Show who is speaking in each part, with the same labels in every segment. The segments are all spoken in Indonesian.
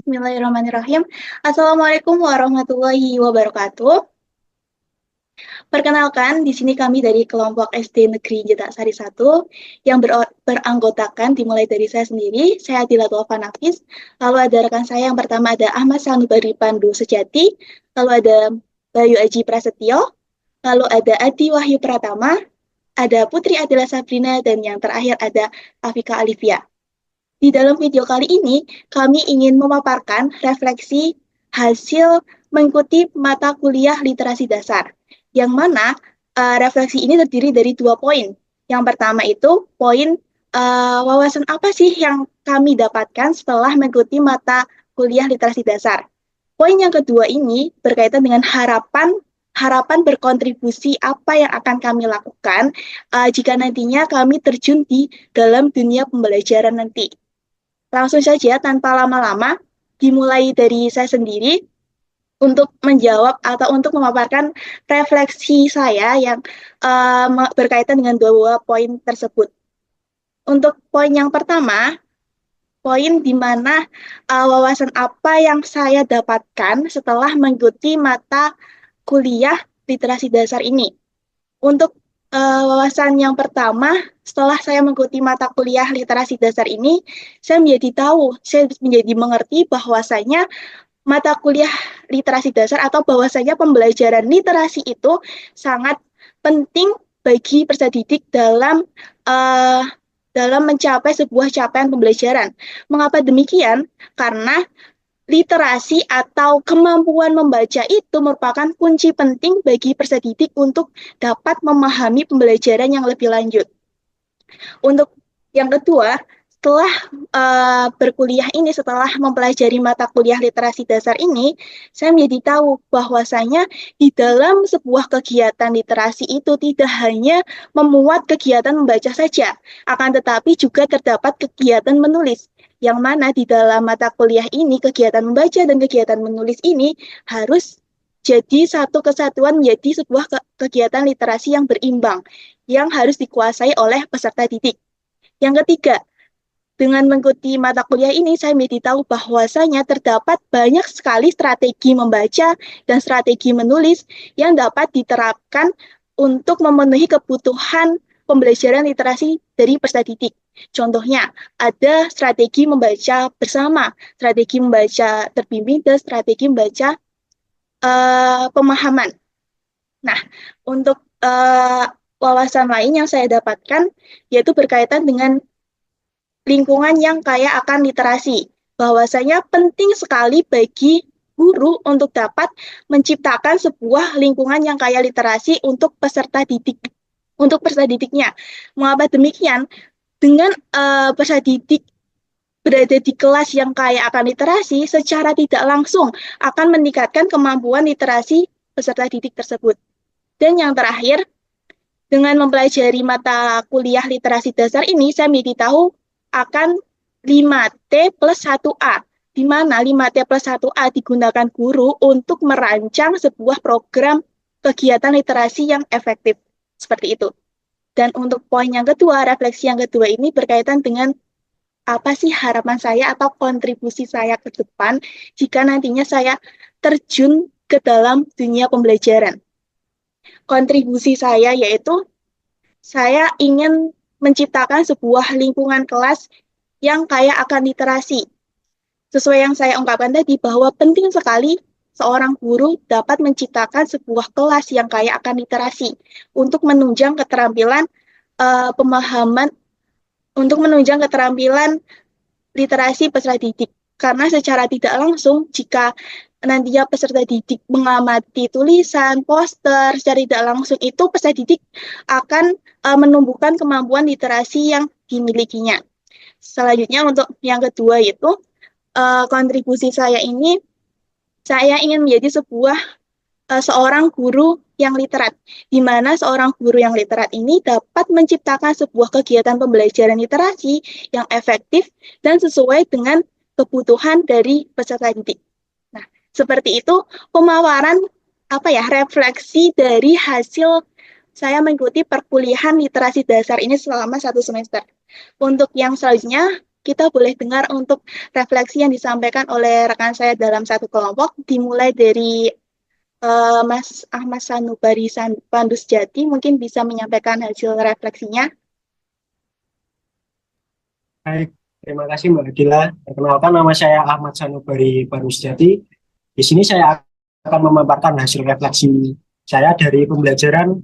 Speaker 1: Bismillahirrahmanirrahim. Assalamualaikum warahmatullahi wabarakatuh. Perkenalkan, di sini kami dari kelompok SD Negeri Jeta Sari 1 yang beranggotakan dimulai dari saya sendiri, saya Adila Taufa Nafis, lalu ada rekan saya yang pertama ada Ahmad Sanubari Pandu Sejati, lalu ada Bayu Aji Prasetyo, lalu ada Adi Wahyu Pratama, ada Putri Adila Sabrina, dan yang terakhir ada Afika Alivia. Di dalam video kali ini, kami ingin memaparkan refleksi hasil mengikuti mata kuliah literasi dasar, yang mana refleksi ini terdiri dari 2 poin. Yang pertama itu poin wawasan apa sih yang kami dapatkan setelah mengikuti mata kuliah literasi dasar. Poin yang kedua ini berkaitan dengan harapan berkontribusi apa yang akan kami lakukan jika nantinya kami terjun di dalam dunia pembelajaran nanti. Langsung saja tanpa lama-lama, dimulai dari saya sendiri untuk menjawab atau untuk memaparkan refleksi saya yang berkaitan dengan 2 poin tersebut. Untuk poin yang pertama, poin di mana wawasan apa yang saya dapatkan setelah mengikuti mata kuliah literasi dasar ini. Untuk wawasan yang pertama, setelah saya mengikuti mata kuliah literasi dasar ini, saya menjadi mengerti bahwasanya mata kuliah literasi dasar atau bahwasanya pembelajaran literasi itu sangat penting bagi peserta didik dalam mencapai sebuah capaian pembelajaran. Mengapa demikian? Karena literasi atau kemampuan membaca itu merupakan kunci penting bagi peserta didik untuk dapat memahami pembelajaran yang lebih lanjut. Untuk yang kedua, setelah berkuliah ini, setelah mempelajari mata kuliah literasi dasar ini, saya menjadi tahu bahwasanya di dalam sebuah kegiatan literasi itu tidak hanya memuat kegiatan membaca saja, akan tetapi juga terdapat kegiatan menulis, yang mana di dalam mata kuliah ini kegiatan membaca dan kegiatan menulis ini harus jadi satu kesatuan menjadi sebuah kegiatan literasi yang berimbang, yang harus dikuasai oleh peserta didik. Yang ketiga, dengan mengikuti mata kuliah ini, saya menjadi tahu bahwasanya terdapat banyak sekali strategi membaca dan strategi menulis yang dapat diterapkan untuk memenuhi kebutuhan pembelajaran literasi dari peserta didik. Contohnya, ada strategi membaca bersama, strategi membaca terbimbing, dan strategi membaca pemahaman. Nah, untuk wawasan lain yang saya dapatkan, yaitu berkaitan dengan lingkungan yang kaya akan literasi. Bahwasanya penting sekali bagi guru untuk dapat menciptakan sebuah lingkungan yang kaya literasi untuk peserta didiknya. Mengapa demikian? Dengan peserta didik berada di kelas yang kaya akan literasi, secara tidak langsung akan meningkatkan kemampuan literasi peserta didik tersebut. Dan yang terakhir, dengan mempelajari mata kuliah literasi dasar ini, saya menjadi tahu akan 5T plus 1A, di mana 5T plus 1A digunakan guru untuk merancang sebuah program kegiatan literasi yang efektif. Seperti itu. Dan untuk poin yang kedua, refleksi yang kedua ini berkaitan dengan apa sih harapan saya atau kontribusi saya ke depan jika nantinya saya terjun ke dalam dunia pembelajaran. Kontribusi saya yaitu saya ingin menciptakan sebuah lingkungan kelas yang kaya akan literasi. Sesuai yang saya ungkapkan tadi, bahwa penting sekali seorang guru dapat menciptakan sebuah kelas yang kaya akan literasi untuk menunjang keterampilan pemahaman, untuk menunjang keterampilan literasi peserta didik. Karena secara tidak langsung, jika nantinya peserta didik mengamati tulisan, poster, secara tidak langsung itu peserta didik akan menumbuhkan kemampuan literasi yang dimilikinya. Selanjutnya untuk yang kedua itu, kontribusi saya ini, saya ingin menjadi seorang guru yang literat, di mana seorang guru yang literat ini dapat menciptakan sebuah kegiatan pembelajaran literasi yang efektif dan sesuai dengan kebutuhan dari peserta didik. Nah, seperti itu pemaparan refleksi dari hasil saya mengikuti perkuliahan literasi dasar ini selama 1 semester. Untuk yang selanjutnya, kita boleh dengar untuk refleksi yang disampaikan oleh rekan saya dalam satu kelompok, dimulai dari Mas Ahmad Sanubari Pandus Jati, mungkin bisa menyampaikan hasil refleksinya.
Speaker 2: Baik, terima kasih Mbak Adila. Perkenalkan, nama saya Ahmad Sanubari Barusjati. Di sini saya akan memaparkan hasil refleksi saya dari pembelajaran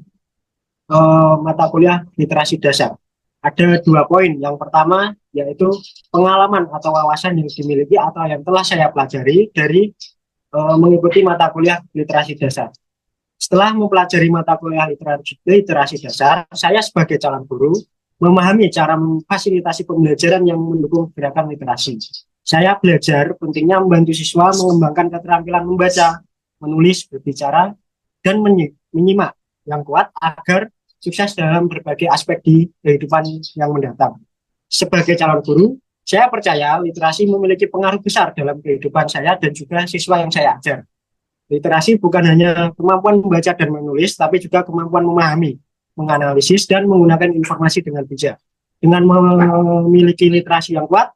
Speaker 2: mata kuliah literasi dasar. Ada 2 poin. Yang pertama yaitu pengalaman atau wawasan yang dimiliki atau yang telah saya pelajari dari mengikuti mata kuliah literasi dasar. Setelah mempelajari mata kuliah literasi dasar, saya sebagai calon guru memahami cara memfasilitasi pembelajaran yang mendukung gerakan literasi. Saya belajar pentingnya membantu siswa mengembangkan keterampilan membaca, menulis, berbicara, dan menyimak yang kuat agar sukses dalam berbagai aspek di kehidupan yang mendatang. Sebagai calon guru, saya percaya literasi memiliki pengaruh besar dalam kehidupan saya dan juga siswa yang saya ajar. Literasi bukan hanya kemampuan membaca dan menulis, tapi juga kemampuan memahami, menganalisis, dan menggunakan informasi dengan bijak. Dengan memiliki literasi yang kuat,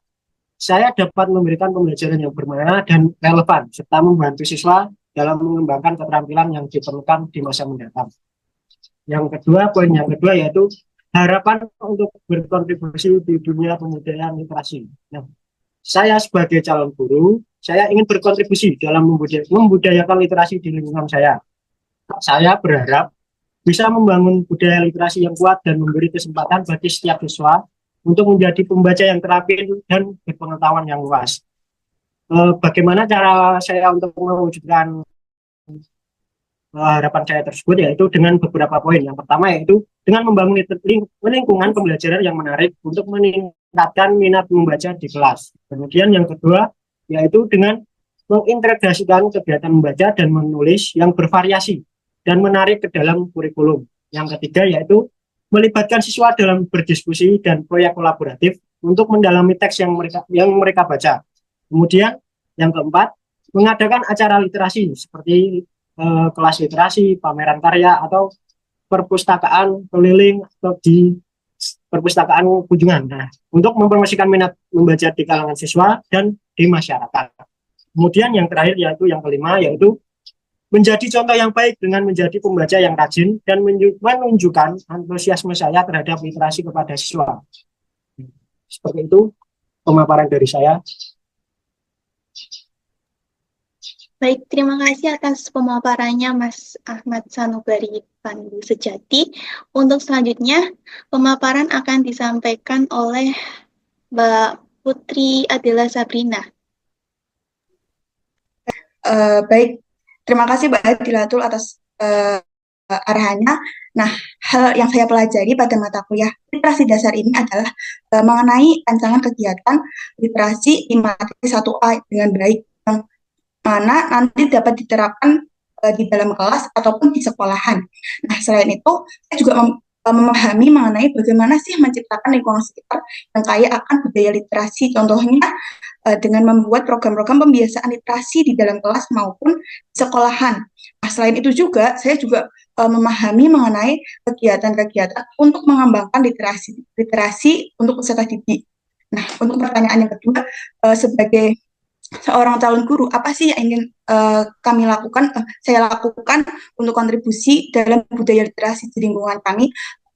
Speaker 2: saya dapat memberikan pembelajaran yang bermakna dan relevan, serta membantu siswa dalam mengembangkan keterampilan yang diperlukan di masa mendatang. Poin yang kedua yaitu harapan untuk berkontribusi di dunia pembudayaan literasi. Nah, saya sebagai calon guru, saya ingin berkontribusi dalam membudayakan literasi di lingkungan saya. Saya berharap bisa membangun budaya literasi yang kuat dan memberi kesempatan bagi setiap siswa untuk menjadi pembaca yang terampil dan berpengetahuan yang luas. Bagaimana cara saya untuk mewujudkan harapan saya tersebut, yaitu dengan beberapa poin. Yang pertama yaitu dengan membangun lingkungan pembelajaran yang menarik untuk meningkatkan minat membaca di kelas. Kemudian yang kedua yaitu dengan mengintegrasikan kegiatan membaca dan menulis yang bervariasi dan menarik ke dalam kurikulum. Yang ketiga yaitu melibatkan siswa dalam berdiskusi dan proyek kolaboratif untuk mendalami teks yang mereka baca. Kemudian yang keempat, mengadakan acara literasi seperti kelas literasi, pameran karya, atau perpustakaan keliling atau di perpustakaan kunjungan. Nah, untuk mempromosikan minat membaca di kalangan siswa dan di masyarakat. Kemudian yang terakhir yaitu yang kelima yaitu menjadi contoh yang baik dengan menjadi pembaca yang rajin dan menunjukkan antusiasme saya terhadap literasi kepada siswa. Seperti itu pemaparan dari saya.
Speaker 1: Baik, terima kasih atas pemaparannya Mas Ahmad Sanubari Pandu Sejati. Untuk selanjutnya, pemaparan akan disampaikan oleh Mbak Putri Adela Sabrina.
Speaker 3: Baik, terima kasih Mbak Adilatul atas arahannya. Nah, hal yang saya pelajari pada mata kuliah literasi dasar ini adalah mengenai rancangan kegiatan literasi di materi 1A dengan baik, yang mana nanti dapat diterapkan di dalam kelas ataupun di sekolahan. Nah, selain itu, saya juga memahami mengenai bagaimana sih menciptakan lingkungan sekitar yang kaya akan budaya literasi. Contohnya dengan membuat program-program pembiasaan literasi di dalam kelas maupun di sekolahan. Nah, selain itu juga, saya juga memahami mengenai kegiatan-kegiatan untuk mengembangkan literasi untuk peserta didik. Nah, untuk pertanyaan yang kedua, sebagai seorang calon guru, apa sih yang ingin saya lakukan untuk kontribusi dalam budaya literasi di lingkungan kami?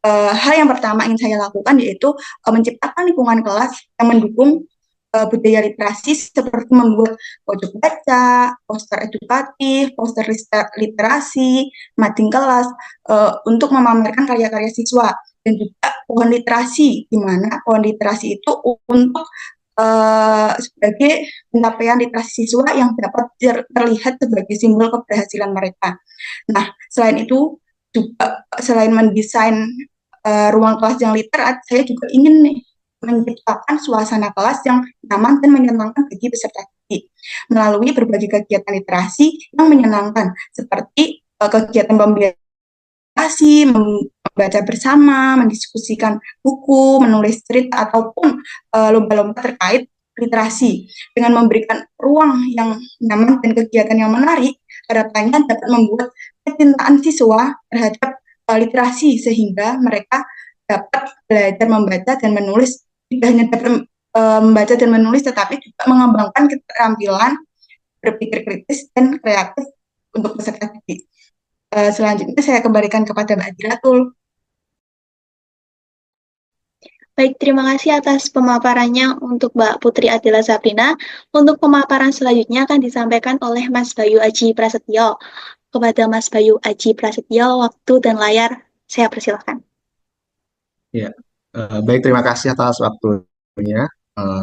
Speaker 3: Hal yang pertama ingin saya lakukan yaitu menciptakan lingkungan kelas yang mendukung budaya literasi seperti membuat pojok baca, poster edukatif, poster literasi, mading kelas untuk memamerkan karya-karya siswa, dan juga pohon literasi, di mana pohon literasi itu untuk sebagai pencapaian literasi siswa yang dapat terlihat sebagai simbol keberhasilan mereka. Nah, selain itu juga selain mendesain ruang kelas yang literat, saya juga ingin menciptakan suasana kelas yang nyaman dan menyenangkan bagi peserta didik melalui berbagai kegiatan literasi yang menyenangkan seperti kegiatan pembiasaan, membaca bersama, mendiskusikan buku, menulis cerita, ataupun lomba-lomba terkait literasi. Dengan memberikan ruang yang nyaman dan kegiatan yang menarik, harapannya dapat membuat kecintaan siswa terhadap literasi sehingga mereka dapat belajar membaca dan menulis tidak hanya dapat membaca dan menulis, tetapi juga mengembangkan keterampilan berpikir kritis dan kreatif untuk peserta didik. Selanjutnya saya kembalikan kepada Mbak Dilatul.
Speaker 1: Baik, terima kasih atas pemaparannya untuk Mbak Putri Adila Sabrina. Untuk pemaparan selanjutnya akan disampaikan oleh Mas Bayu Aji Prasetyo. Kepada Mas Bayu Aji Prasetyo, waktu dan layar saya persilahkan.
Speaker 4: Ya, baik, terima kasih atas waktunya,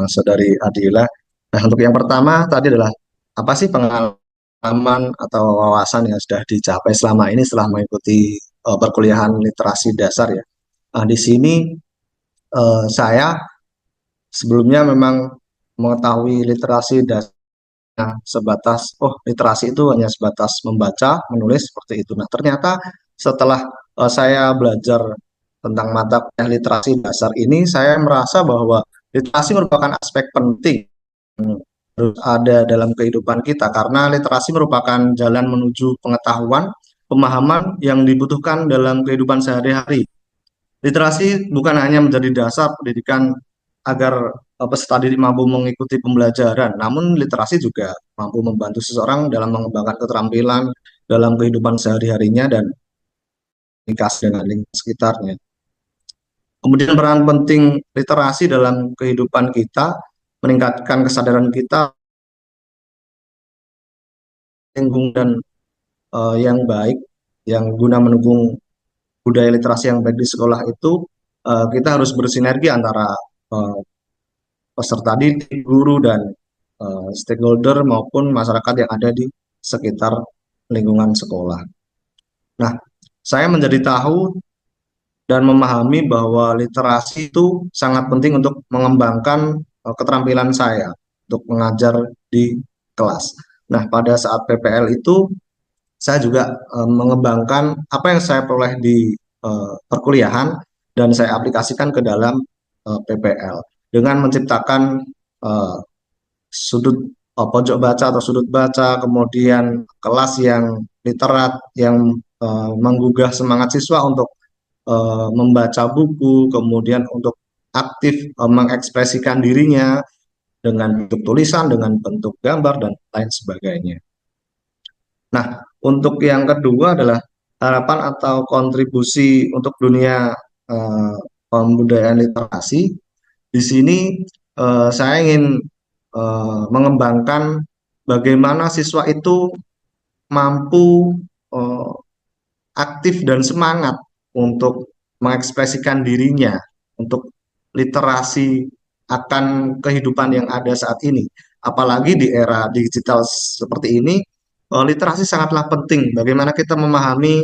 Speaker 4: Saudari Adila. Nah, untuk yang pertama tadi adalah apa sih pengalaman atau wawasan yang sudah dicapai selama ini setelah mengikuti perkuliahan literasi dasar ya. Nah, di sini saya sebelumnya memang mengetahui literasi dasar sebatas, literasi itu hanya sebatas membaca, menulis seperti itu. Nah, ternyata setelah saya belajar tentang mata kuliah literasi dasar ini, saya merasa bahwa literasi merupakan aspek penting yang harus ada dalam kehidupan kita, karena literasi merupakan jalan menuju pengetahuan, pemahaman yang dibutuhkan dalam kehidupan sehari-hari. Literasi bukan hanya menjadi dasar pendidikan agar peserta didik mampu mengikuti pembelajaran, namun literasi juga mampu membantu seseorang dalam mengembangkan keterampilan dalam kehidupan sehari-harinya dan komunikasi dengan lingkungan sekitarnya. Kemudian peran penting literasi dalam kehidupan kita, meningkatkan kesadaran kita, lingkungan dan yang baik, yang guna mendukung budaya literasi yang baik di sekolah itu, kita harus bersinergi antara peserta didik, guru, dan stakeholder maupun masyarakat yang ada di sekitar lingkungan sekolah. Nah, saya menjadi tahu dan memahami bahwa literasi itu sangat penting untuk mengembangkan keterampilan saya untuk mengajar di kelas. Nah, pada saat PPL itu saya juga mengembangkan apa yang saya peroleh di perkuliahan dan saya aplikasikan ke dalam PPL dengan menciptakan sudut pojok baca atau sudut baca, kemudian kelas yang literat yang menggugah semangat siswa untuk membaca buku, kemudian untuk aktif mengekspresikan dirinya dengan bentuk tulisan, dengan bentuk gambar, dan lain sebagainya. Nah, untuk yang kedua adalah harapan atau kontribusi untuk dunia pembudayaan literasi. Di sini saya ingin mengembangkan bagaimana siswa itu mampu aktif dan semangat untuk mengekspresikan dirinya, untuk literasi akan kehidupan yang ada saat ini. Apalagi di era digital seperti ini, literasi sangatlah penting. Bagaimana kita memahami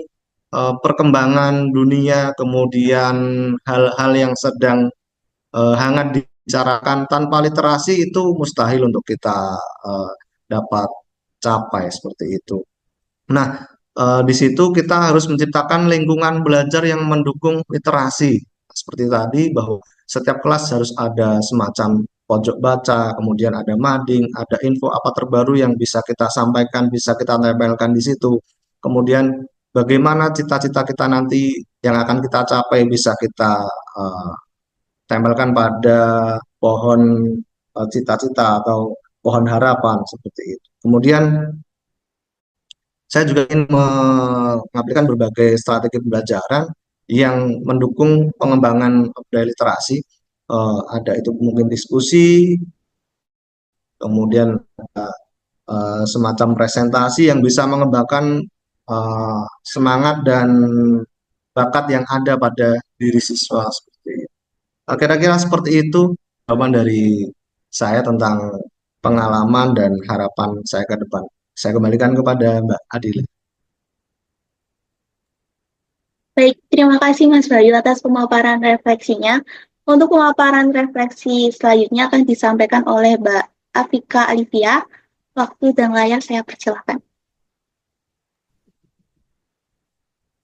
Speaker 4: perkembangan dunia, kemudian hal-hal yang sedang hangat dibicarakan. Tanpa literasi itu mustahil untuk kita dapat capai seperti itu. Nah, di situ kita harus menciptakan lingkungan belajar yang mendukung literasi. Seperti tadi bahwa setiap kelas harus ada semacam pojok baca, kemudian ada mading, ada info apa terbaru yang bisa kita sampaikan, bisa kita tempelkan di situ. Kemudian bagaimana cita-cita kita nanti yang akan kita capai bisa kita tempelkan pada pohon cita-cita atau pohon harapan seperti itu. Kemudian saya juga ingin mengaplikasikan berbagai strategi pembelajaran yang mendukung pengembangan budaya literasi. Ada itu mungkin diskusi, kemudian semacam presentasi yang bisa mengembangkan semangat dan bakat yang ada pada diri siswa seperti itu. Kira-kira seperti itu jawaban dari saya tentang pengalaman dan harapan saya ke depan. Saya kembalikan kepada Mbak Adila.
Speaker 1: Baik, terima kasih Mas Bayu atas pemaparan refleksinya. Untuk pemaparan refleksi selanjutnya akan disampaikan oleh Mbak Afika Alivia. Waktu dan layar saya persilahkan.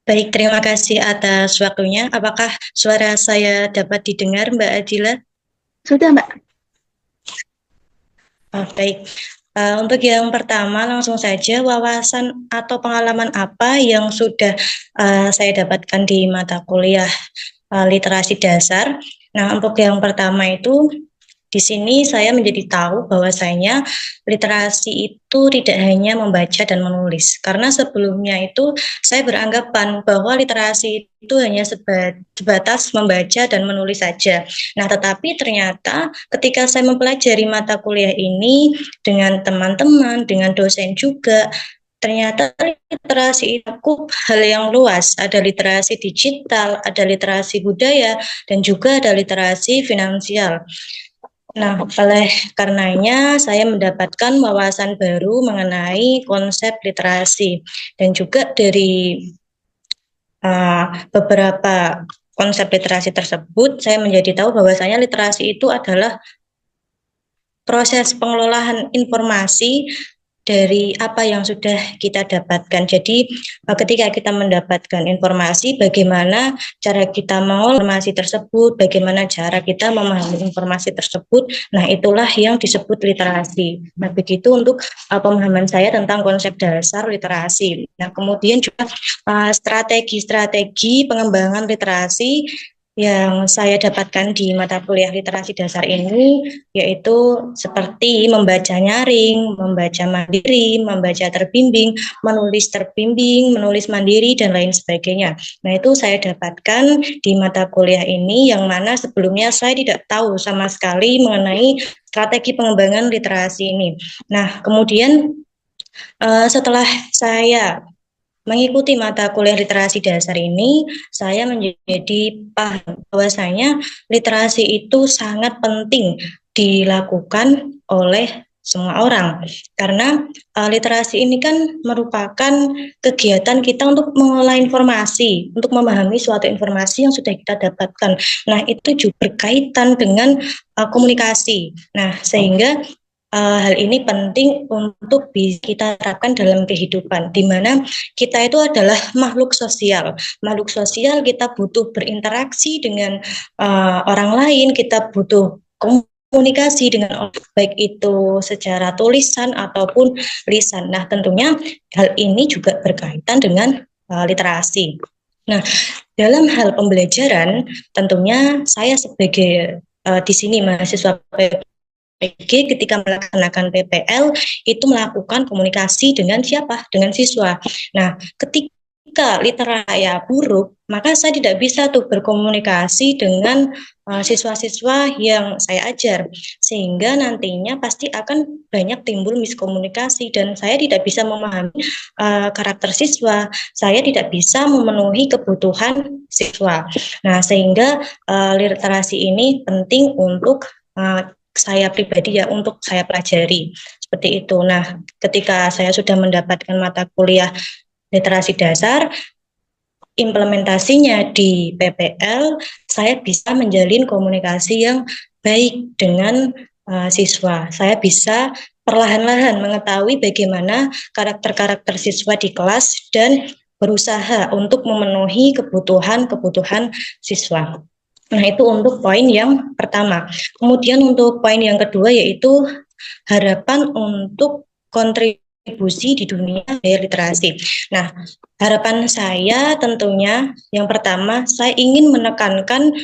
Speaker 5: Baik, terima kasih atas waktunya. Apakah suara saya dapat didengar, Mbak Adila?
Speaker 1: Sudah, Mbak.
Speaker 5: Baik. Untuk yang pertama, langsung saja wawasan atau pengalaman apa yang sudah saya dapatkan di mata kuliah literasi dasar. Nah, untuk yang pertama itu Di sini saya menjadi tahu bahwasanya literasi itu tidak hanya membaca dan menulis. Karena sebelumnya itu saya beranggapan bahwa literasi itu hanya sebatas membaca dan menulis saja. Nah, tetapi ternyata ketika saya mempelajari mata kuliah ini dengan teman-teman, dengan dosen juga, ternyata literasi itu cukup hal yang luas. Ada literasi digital, ada literasi budaya, dan juga ada literasi finansial. Nah, oleh karenanya saya mendapatkan wawasan baru mengenai konsep literasi dan juga dari beberapa konsep literasi tersebut saya menjadi tahu bahwasanya literasi itu adalah proses pengelolaan informasi dari apa yang sudah kita dapatkan. Jadi ketika kita mendapatkan informasi, bagaimana cara kita mengolah informasi tersebut, bagaimana cara kita memahami informasi tersebut. Nah, itulah yang disebut literasi. Nah, begitu untuk pemahaman saya tentang konsep dasar literasi. Nah, kemudian juga strategi-strategi pengembangan literasi yang saya dapatkan di mata kuliah literasi dasar ini, yaitu seperti membaca nyaring, membaca mandiri, membaca terbimbing, menulis mandiri, dan lain sebagainya. Nah, itu saya dapatkan di mata kuliah ini, yang mana sebelumnya saya tidak tahu sama sekali mengenai strategi pengembangan literasi ini. Nah, kemudian setelah saya mengikuti mata kuliah literasi dasar ini, saya menjadi paham bahwasanya literasi itu sangat penting dilakukan oleh semua orang. Karena literasi ini kan merupakan kegiatan kita untuk mengolah informasi, untuk memahami suatu informasi yang sudah kita dapatkan. Nah, itu juga berkaitan dengan komunikasi. Nah, sehingga hal ini penting untuk bisa kita terapkan dalam kehidupan, di mana kita itu adalah makhluk sosial. Makhluk sosial, kita butuh berinteraksi dengan orang lain, kita butuh komunikasi dengan orang, baik itu secara tulisan ataupun lisan. Nah, tentunya hal ini juga berkaitan dengan literasi. Nah, dalam hal pembelajaran, tentunya saya sebagai di sini mahasiswa ketika melaksanakan PPL itu melakukan komunikasi dengan siapa? Dengan siswa. Nah, ketika literasi buruk, maka saya tidak bisa tuh berkomunikasi dengan siswa-siswa yang saya ajar, sehingga nantinya pasti akan banyak timbul miskomunikasi dan saya tidak bisa memahami karakter siswa, saya tidak bisa memenuhi kebutuhan siswa. Nah, sehingga literasi ini penting untuk saya pribadi ya, untuk saya pelajari seperti itu. Nah, ketika saya sudah mendapatkan mata kuliah literasi dasar, implementasinya di PPL, saya bisa menjalin komunikasi yang baik dengan siswa. Saya bisa perlahan-lahan mengetahui bagaimana karakter-karakter siswa di kelas dan berusaha untuk memenuhi kebutuhan-kebutuhan siswa. Nah, itu untuk poin yang pertama. Kemudian untuk poin yang kedua yaitu harapan untuk kontribusi di dunia literasi. Nah, harapan saya tentunya yang pertama, saya ingin menekankan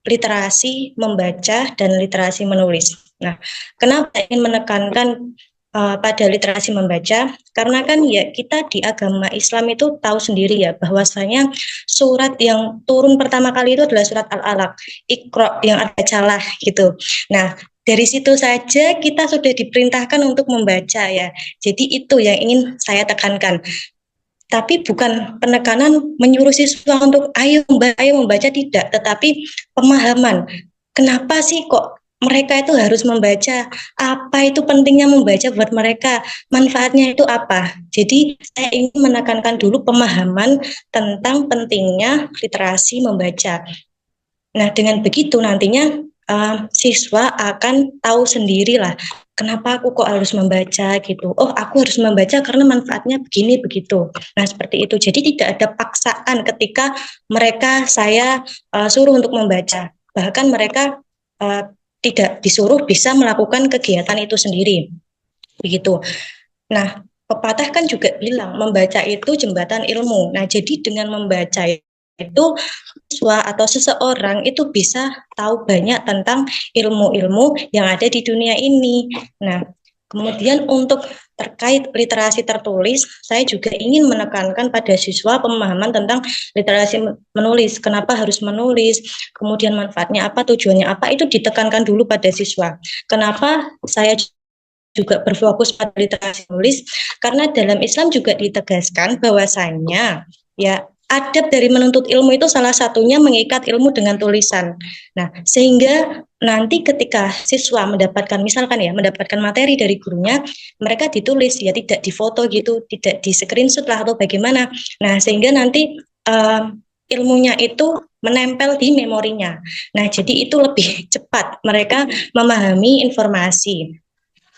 Speaker 5: literasi membaca dan literasi menulis. Nah, kenapa ingin menekankan pada literasi membaca? Karena kan ya kita di agama Islam itu tahu sendiri ya bahwasanya surat yang turun pertama kali itu adalah surat Al-Alaq, Iqra, yang bacalah gitu. Nah, dari situ saja kita sudah diperintahkan untuk membaca ya. Jadi itu yang ingin saya tekankan. Tapi bukan penekanan menyuruh siswa untuk ayo membaca, tidak, tetapi pemahaman. Kenapa sih kok mereka itu harus membaca? Apa itu pentingnya membaca buat mereka? Manfaatnya itu apa? Jadi saya ingin menekankan dulu pemahaman tentang pentingnya literasi membaca. Nah, dengan begitu nantinya siswa akan tahu sendirilah kenapa aku kok harus membaca gitu. Oh, aku harus membaca karena manfaatnya begini begitu. Nah, seperti itu. Jadi tidak ada paksaan ketika mereka saya suruh untuk membaca. Bahkan mereka tidak disuruh, bisa melakukan kegiatan itu sendiri. Begitu. Nah, pepatah kan juga bilang membaca itu jembatan ilmu. Nah, jadi dengan membaca itu siswa atau seseorang itu bisa tahu banyak tentang ilmu-ilmu yang ada di dunia ini. Nah, kemudian untuk terkait literasi tertulis, saya juga ingin menekankan pada siswa pemahaman tentang literasi menulis. Kenapa harus menulis? Kemudian manfaatnya apa, tujuannya apa, itu ditekankan dulu pada siswa. Kenapa saya juga berfokus pada literasi menulis? Karena dalam Islam juga ditegaskan bahwasanya ya adab dari menuntut ilmu itu salah satunya mengikat ilmu dengan tulisan. Nah, sehingga nanti ketika siswa mendapatkan misalkan ya mendapatkan materi dari gurunya, mereka ditulis ya tidak difoto gitu, tidak di screenshot lah atau bagaimana. Nah, sehingga nanti ilmunya itu menempel di memorinya. Nah, jadi itu lebih cepat mereka memahami informasi.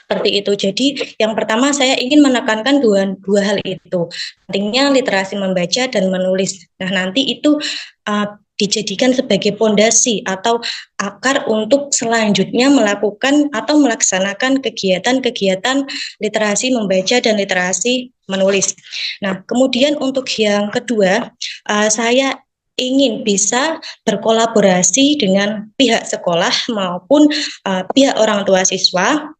Speaker 5: Seperti itu. Jadi yang pertama saya ingin menekankan dua hal itu. Pentingnya literasi membaca dan menulis. Nah, nanti itu dijadikan sebagai pondasi atau akar untuk selanjutnya melakukan atau melaksanakan kegiatan-kegiatan literasi membaca dan literasi menulis. Nah, kemudian untuk yang kedua, saya ingin bisa berkolaborasi dengan pihak sekolah maupun pihak orang tua siswa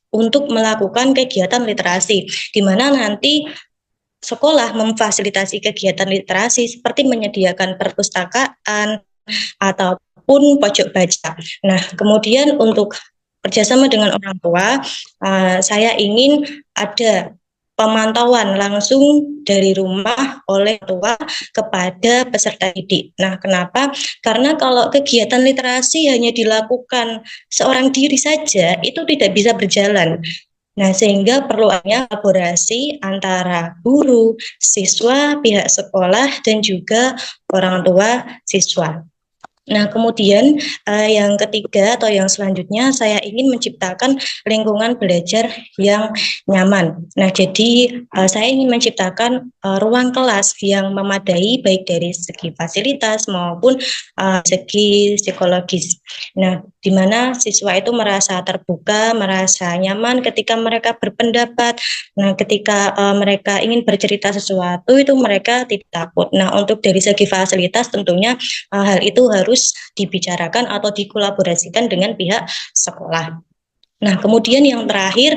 Speaker 5: untuk melakukan kegiatan literasi, di mana nanti sekolah memfasilitasi kegiatan literasi seperti menyediakan perpustakaan ataupun pojok baca. Nah, kemudian untuk kerjasama dengan orang tua, saya ingin ada pemantauan langsung dari rumah oleh tua kepada peserta didik. Nah, kenapa? Karena kalau kegiatan literasi hanya dilakukan seorang diri saja, itu tidak bisa berjalan. Nah, sehingga perlu adanya kolaborasi antara guru, siswa, pihak sekolah, dan juga orang tua siswa. Nah, kemudian yang ketiga atau yang selanjutnya saya ingin menciptakan lingkungan belajar yang nyaman. Nah, jadi saya ingin menciptakan ruang kelas yang memadai baik dari segi fasilitas maupun segi psikologis. Nah, di mana siswa itu merasa terbuka, merasa nyaman ketika mereka berpendapat. Nah, ketika mereka ingin bercerita sesuatu itu mereka tidak takut. Nah, untuk dari segi fasilitas tentunya hal itu harus dibicarakan atau dikolaborasikan dengan pihak sekolah. Nah, kemudian yang terakhir,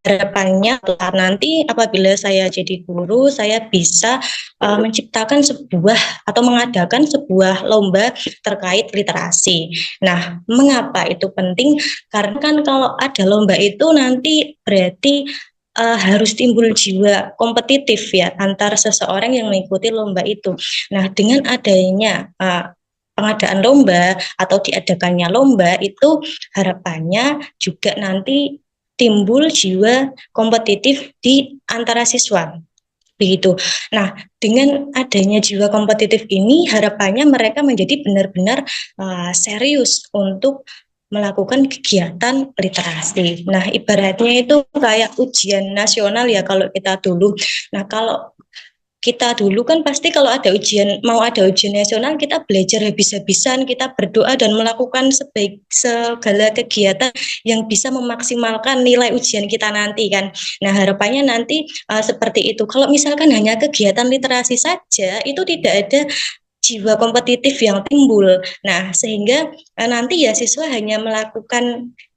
Speaker 5: harapannya nanti apabila saya jadi guru, saya bisa menciptakan sebuah atau mengadakan sebuah lomba terkait literasi. Nah, mengapa itu penting? Karena kan kalau ada lomba itu nanti berarti harus timbul jiwa kompetitif ya antar seseorang yang mengikuti lomba itu. Nah, dengan adanya pengadaan lomba atau diadakannya lomba itu harapannya juga nanti timbul jiwa kompetitif di antara siswa. Begitu. Nah, dengan adanya jiwa kompetitif ini harapannya mereka menjadi benar-benar serius untuk melakukan kegiatan literasi. Nah, ibaratnya itu kayak ujian nasional ya kalau kita dulu. Nah, kalau kita dulu kan pasti kalau ada ujian, mau ada ujian nasional, kita belajar habis-habisan, kita berdoa dan melakukan segala kegiatan yang bisa memaksimalkan nilai ujian kita nanti kan. Nah, harapannya nanti seperti itu. Kalau misalkan hanya kegiatan literasi saja, itu tidak ada jiwa kompetitif yang timbul. Nah, sehingga nanti ya siswa hanya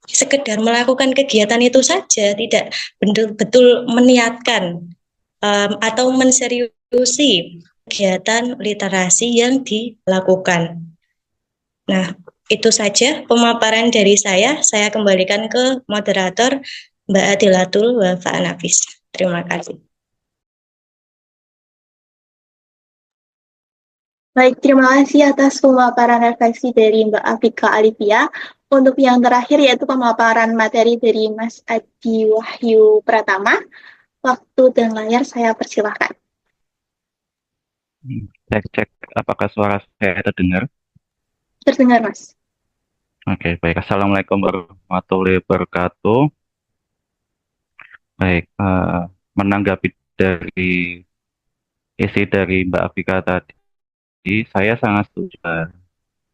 Speaker 5: sekedar melakukan kegiatan itu saja, tidak betul-betul meniatkan atau menseriusi kegiatan literasi yang dilakukan. Nah, itu saja pemaparan dari saya. Saya kembalikan ke moderator Mbak Adilatul Wafa Nafis. Terima kasih.
Speaker 1: Baik, terima kasih atas pemaparan refleksi dari Mbak Afika Alivia. Untuk yang terakhir yaitu pemaparan materi dari Mas Adi Wahyu Pratama. Waktu dan layar saya persilahkan.
Speaker 6: Cek, apakah suara saya terdengar?
Speaker 1: Terdengar, Mas.
Speaker 6: Oke, baik. Assalamualaikum warahmatullahi wabarakatuh. Baik, menanggapi dari isi dari Mbak Afika tadi, saya sangat setuju.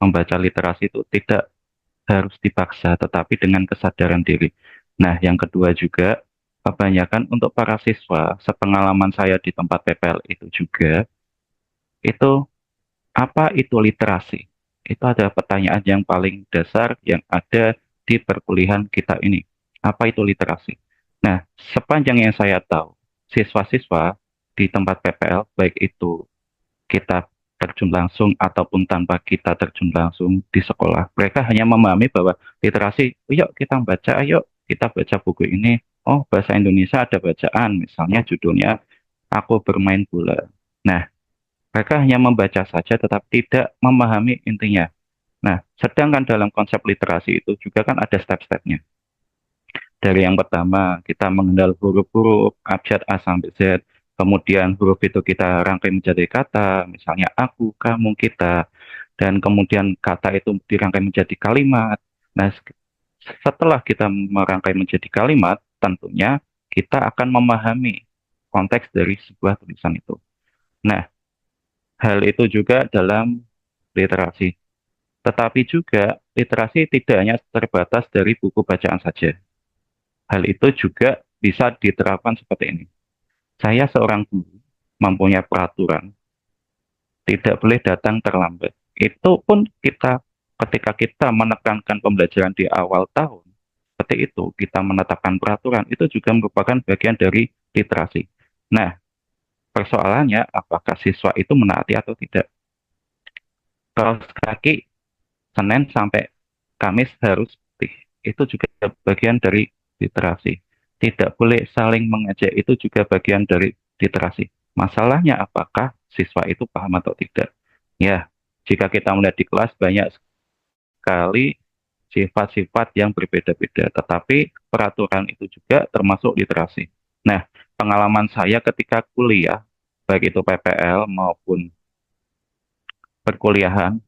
Speaker 6: Membaca literasi itu tidak harus dipaksa, tetapi dengan kesadaran diri. Nah, yang kedua juga, kebanyakan untuk para siswa, sepengalaman saya di tempat PPL itu juga, Itu apa itu literasi? Itu adalah pertanyaan yang paling dasar yang ada di perkuliahan kita ini. Apa itu literasi? Nah, sepanjang yang saya tahu, siswa-siswa di tempat PPL, baik itu kita terjun langsung ataupun tanpa kita terjun langsung di sekolah, mereka hanya memahami bahwa literasi, yuk kita baca, ayo kita baca buku ini. Oh, bahasa Indonesia ada bacaan, misalnya judulnya Aku Bermain Bola. Nah, mereka hanya membaca saja tetapi tidak memahami intinya. Nah, sedangkan dalam konsep literasi itu juga kan ada step-stepnya. Dari yang pertama, kita mengenal huruf-huruf, abjad A sampai Z. Kemudian huruf itu kita rangkai menjadi kata, misalnya aku, kamu, kita. Dan kemudian kata itu dirangkai menjadi kalimat. Nah, setelah kita merangkai menjadi kalimat, tentunya kita akan memahami konteks dari sebuah tulisan itu. Nah, hal itu juga dalam literasi. Tetapi juga literasi tidak hanya terbatas dari buku bacaan saja. Hal itu juga bisa diterapkan seperti ini. Saya seorang guru mempunyai peraturan tidak boleh datang terlambat. Itu pun kita ketika kita menekankan pembelajaran di awal tahun, seperti itu kita menetapkan peraturan itu juga merupakan bagian dari literasi. Nah, persoalannya apakah siswa itu menaati atau tidak? Kaos kaki Senin sampai Kamis harus putih. Itu juga bagian dari literasi. Tidak boleh saling mengejek, itu juga bagian dari literasi. Masalahnya apakah siswa itu paham atau tidak? Ya, jika kita melihat di kelas banyak sekali sifat-sifat yang berbeda-beda, tetapi peraturan itu juga termasuk literasi. Nah, pengalaman saya ketika kuliah, baik itu PPL maupun perkuliahan,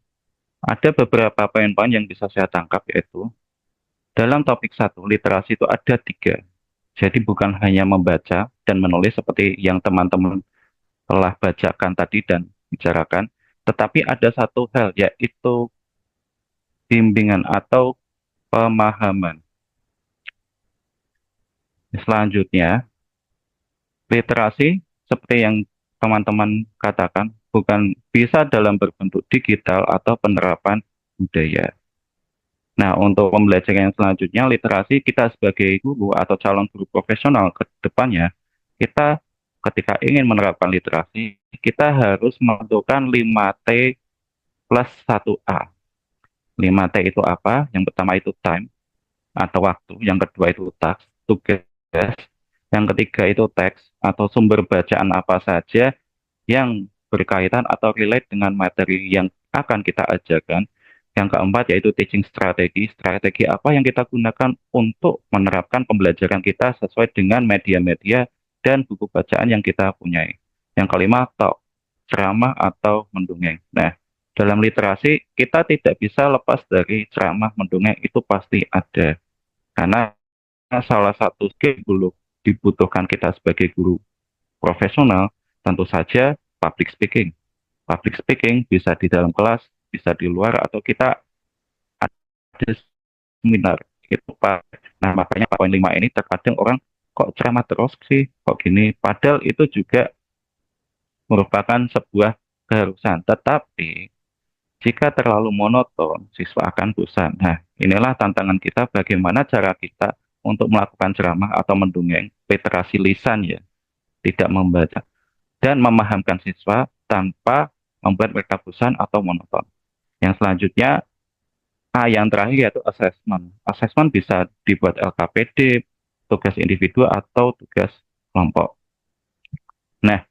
Speaker 6: ada beberapa poin-poin yang bisa saya tangkap, yaitu dalam topik satu, literasi itu ada tiga. Jadi bukan hanya membaca dan menulis seperti yang teman-teman telah bacakan tadi dan bicarakan, tetapi ada satu hal, yaitu bimbingan atau pemahaman. Selanjutnya, literasi seperti yang teman-teman katakan, bukan bisa dalam berbentuk digital atau penerapan budaya. Nah, untuk pembelajaran yang selanjutnya, literasi kita sebagai guru atau calon guru profesional ke depannya, kita ketika ingin menerapkan literasi, kita harus menentukan 5T plus 1A. 5T itu apa? Yang pertama itu time atau waktu, yang kedua itu task, tugas, yang ketiga itu teks atau sumber bacaan apa saja yang berkaitan atau relate dengan materi yang akan kita ajarkan. Yang keempat yaitu teaching strategi. Strategi apa yang kita gunakan untuk menerapkan pembelajaran kita sesuai dengan media-media dan buku bacaan yang kita punyai. Yang kelima, talk, ceramah atau mendongeng. Nah, dalam literasi kita tidak bisa lepas dari ceramah mendongeng, itu pasti ada. Karena salah satu skill dulu dibutuhkan kita sebagai guru profesional tentu saja public speaking. Public speaking bisa di dalam kelas, bisa di luar, atau kita ada seminar. Itu Pak. Nah, makanya poin 5 ini terkadang orang kok ceramah terus sih, kok gini. Padahal itu juga merupakan sebuah keharusan. Tetapi jika terlalu monoton, siswa akan bosan. Nah, inilah tantangan kita bagaimana cara kita untuk melakukan ceramah atau mendongeng, literasi lisan ya, tidak membaca dan memahamkan siswa tanpa membuat mereka bosan atau monoton. Yang selanjutnya, yang terakhir yaitu assessment. Assessment bisa dibuat LKPD, tugas individu atau tugas kelompok. Nah,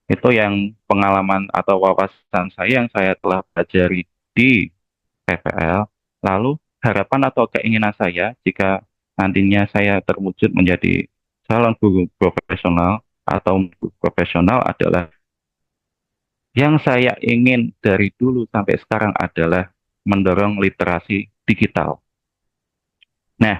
Speaker 6: itu yang pengalaman atau wawasan saya yang saya telah pelajari di PPL. Lalu harapan atau keinginan saya jika nantinya saya terwujud menjadi calon guru profesional atau guru profesional adalah yang saya ingin dari dulu sampai sekarang adalah mendorong literasi digital. Nah,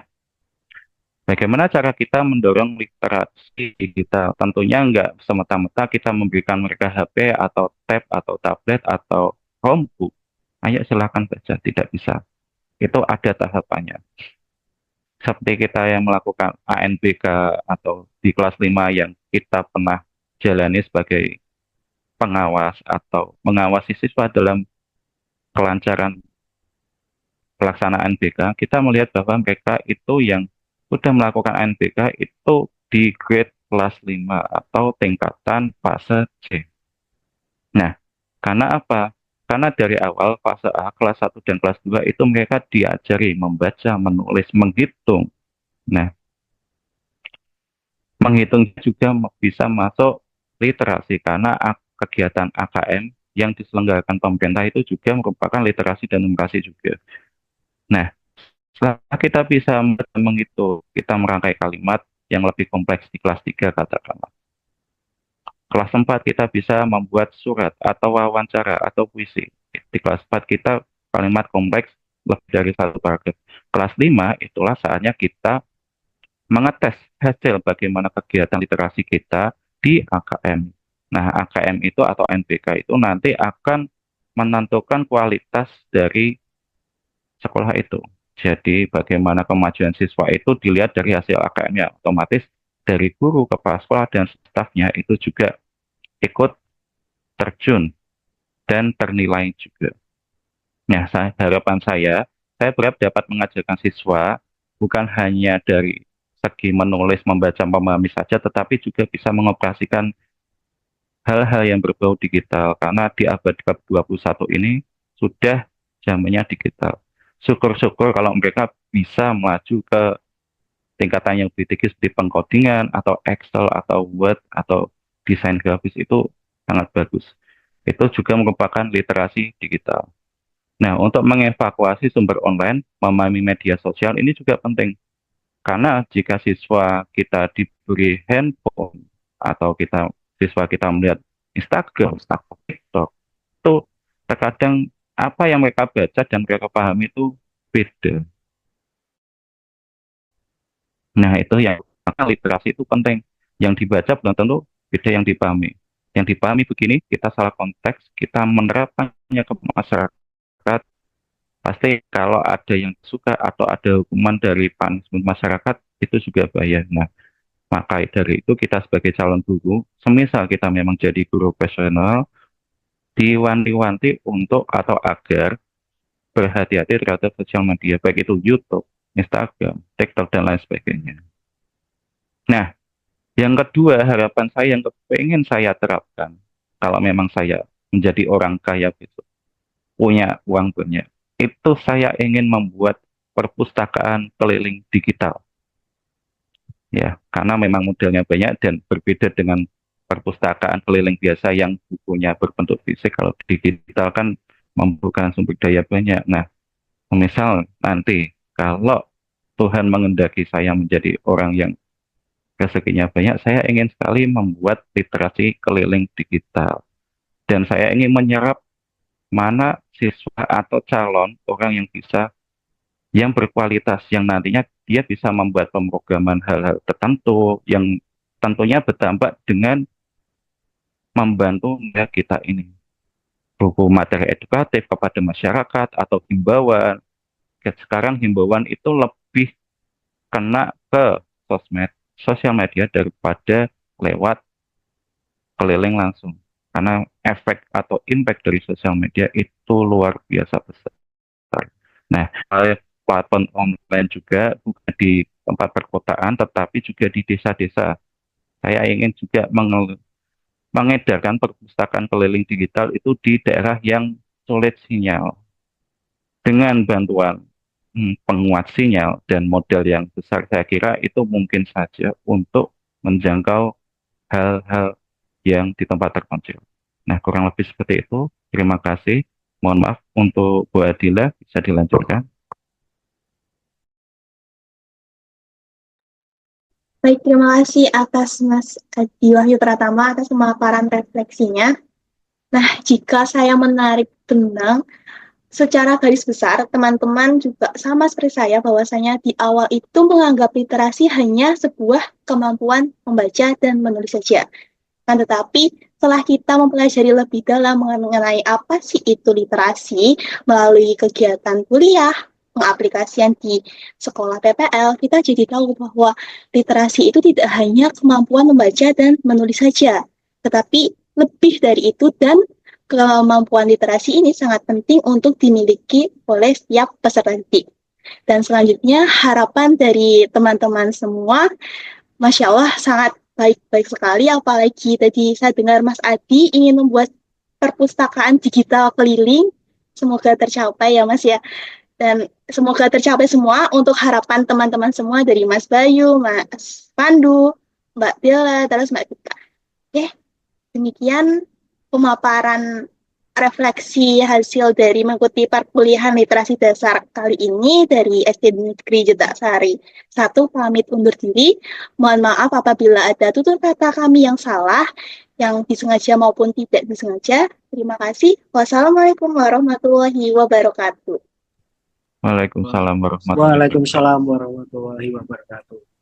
Speaker 6: bagaimana cara kita mendorong literasi digital? Tentunya nggak semata-mata kita memberikan mereka HP atau tab atau tablet atau Chromebook. Ayo silakan baca, tidak bisa. Itu ada tahapannya. Seperti kita yang melakukan ANBK atau di kelas 5 yang kita pernah jalani sebagai pengawas atau mengawasi siswa dalam kelancaran pelaksanaan NBK, kita melihat bahwa mereka itu yang sudah melakukan NBK itu di grade kelas 5 atau tingkatan fase C. Nah, karena apa? Karena dari awal fase A, kelas 1 dan kelas 2 itu mereka diajari membaca, menulis, menghitung. Nah, menghitung juga bisa masuk literasi karena kegiatan AKM yang diselenggarakan pemerintah itu juga merupakan literasi dan numerasi juga. Nah, setelah kita bisa menghitung, kita merangkai kalimat yang lebih kompleks di kelas 3 katakanlah. Kelas 4 kita bisa membuat surat atau wawancara atau puisi. Di kelas 4 kita kalimat kompleks lebih dari satu paragraf. Kelas 5 itulah saatnya kita mengetes hasil bagaimana kegiatan literasi kita di AKM. Nah, AKM itu atau NBK itu nanti akan menentukan kualitas dari sekolah itu. Jadi, bagaimana kemajuan siswa itu dilihat dari hasil AKM-nya. Otomatis dari guru, kepala sekolah, dan stafnya itu juga ikut terjun dan ternilai juga. Nah, harapan saya berharap dapat mengajarkan siswa bukan hanya dari segi menulis, membaca, memahami saja, tetapi juga bisa mengoperasikan hal-hal yang berbau digital. Karena di abad ke-21 ini sudah zamannya digital. Syukur-syukur kalau mereka bisa maju ke tingkatan yang lebih tinggi seperti pengkodingan, atau Excel, atau Word, atau desain grafis itu sangat bagus. Itu juga merupakan literasi digital. Nah, untuk mengevakuasi sumber online, memahami media sosial ini juga penting. Karena jika siswa kita diberi handphone atau siswa kita melihat Instagram, TikTok, itu terkadang apa yang mereka baca dan mereka pahami itu beda. Nah, itu yang literasi itu penting. Yang dibaca belum tentu beda yang dipahami. Yang dipahami begini, kita salah konteks, kita menerapkannya ke masyarakat, pasti kalau ada yang suka atau ada hukuman dari punishment masyarakat, itu juga bahaya. Nah, maka dari itu kita sebagai calon guru, semisal kita memang jadi guru profesional, diwanti-wanti untuk atau agar berhati-hati terhadap sosial media, baik itu YouTube, Instagram, TikTok, dan lain sebagainya. Nah, yang kedua, harapan saya yang ingin saya terapkan, kalau memang saya menjadi orang kaya besok, punya uang banyak, itu saya ingin membuat perpustakaan keliling digital. Ya, karena memang modelnya banyak dan berbeda dengan perpustakaan keliling biasa yang bukunya berbentuk fisik. Kalau digital kan membutuhkan sumber daya banyak. Nah, misal nanti kalau Tuhan mengendaki saya menjadi orang yang rezekinya banyak, saya ingin sekali membuat literasi keliling digital. Dan saya ingin menyerap mana siswa atau calon orang yang berkualitas, yang nantinya dia bisa membuat pemrograman hal-hal tertentu yang tentunya berdampak dengan membantu kita ini. Buku materi edukatif kepada masyarakat atau himbauan. Sekarang himbauan itu lebih kena ke sosial media daripada lewat keliling langsung. Karena efek atau impact dari sosial media itu luar biasa besar. Nah, platform online juga bukan di tempat perkotaan, tetapi juga di desa-desa. Saya ingin juga mengedarkan perpustakaan keliling digital itu di daerah yang sulit sinyal. Dengan bantuan penguat sinyal dan modal yang besar, saya kira itu mungkin saja untuk menjangkau hal-hal yang di tempat terpencil. Nah, kurang lebih seperti itu. Terima kasih. Mohon maaf untuk Bu Adila, bisa dilanjutkan.
Speaker 1: Baik, terima kasih atas Mas Adi Wahyu Pratama atas pemaparan refleksinya. Nah, jika saya menarik benang, secara garis besar, teman-teman juga sama seperti saya bahwasanya di awal itu menganggap literasi hanya sebuah kemampuan membaca dan menulis saja. Nah, tetapi setelah kita mempelajari lebih dalam mengenai apa sih itu literasi melalui kegiatan kuliah, pengaplikasian di sekolah PPL, kita jadi tahu bahwa literasi itu tidak hanya kemampuan membaca dan menulis saja, tetapi lebih dari itu, dan kemampuan literasi ini sangat penting untuk dimiliki oleh setiap peserta didik. Dan selanjutnya harapan dari teman-teman semua, Masya Allah sangat baik-baik sekali, apalagi tadi saya dengar Mas Adi ingin membuat perpustakaan digital keliling. Semoga tercapai ya Mas ya. Dan semoga tercapai semua untuk harapan teman-teman semua dari Mas Bayu, Mas Pandu, Mbak Bella, terus Mbak Tika. Oke, demikian pemaparan refleksi hasil dari mengikuti perkuliahan literasi dasar kali ini dari SD Negeri Jeddah Sari 1. Pamit undur diri. Mohon maaf apabila ada tutur kata kami yang salah, yang disengaja maupun tidak disengaja. Terima kasih. Wassalamualaikum warahmatullahi wabarakatuh.
Speaker 6: Waalaikumsalam warahmatullahi wabarakatuh.
Speaker 2: Waalaikumsalam warahmatullahi wabarakatuh.